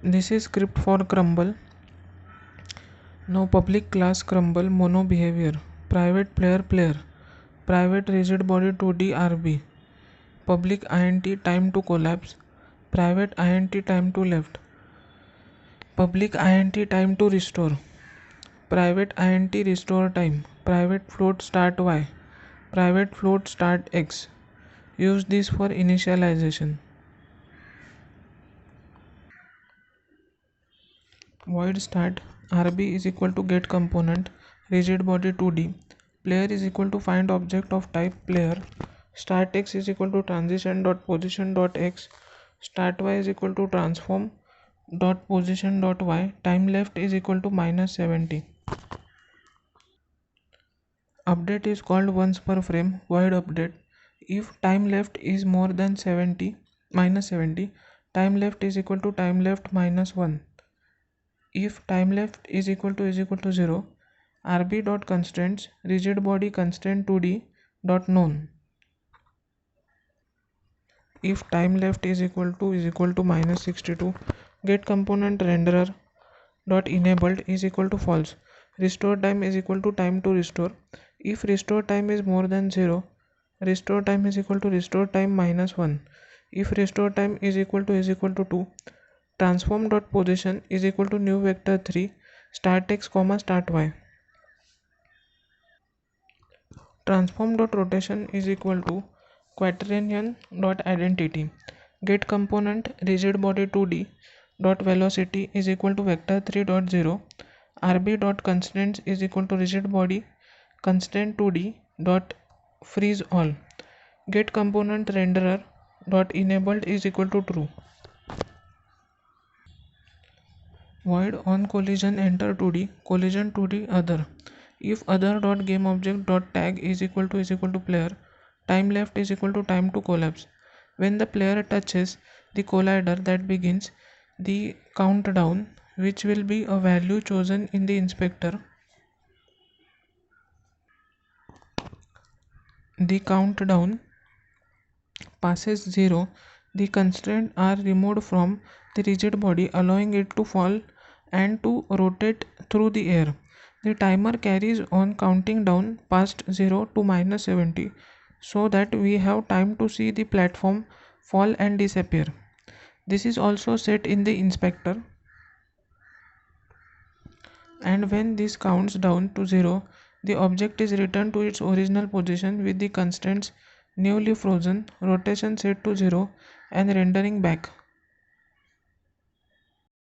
This is script for crumble. Now public class crumble mono behavior, private player, private rigid body 2D RB, public int time to collapse, private int time to left, public int time to restore, private int restore time, private float start y, private float start x. Use this for initialization. Void start RB is equal to get component rigid body 2D, player is equal to find object of type player, start x is equal to transition dot position dot x, start y is equal to transform dot position dot y, time left is equal to -70. Update is called once per frame, void update. If time left is more than 70 -70, time left is equal to time left -1. If time left is equal to 0, rb dot constraints rigid body constraint 2D dot known. If time left is equal to -62, get component renderer dot enabled is equal to false. Restore time is equal to time to restore. If restore time is more than 0, restore time is equal to restore time -1. If restore time is equal to 2, transform dot position is equal to new vector 3 start x comma start y. Transform dot rotation is equal to quaternion dot identity. Get component rigid body 2D dot velocity is equal to vector 3 dot 0. rb dot constraints is equal to rigid body constraint 2D dot freeze all. Get component renderer dot enabled is equal to true. Void on collision enter 2D collision 2D other. If other dot game object dot tag is equal to player, time left is equal to time to collapse. When the player touches the collider, that begins the countdown, which will be a value chosen in the inspector. The countdown passes 0. The constraints are removed from the rigid body, allowing it to fall and to rotate through the air. The timer carries on counting down past 0 to -70 so that we have time to see the platform fall and disappear. This is also set in the inspector, and when this counts down to 0, the object is returned to its original position with the constraints newly frozen, rotation set to 0 and rendering back.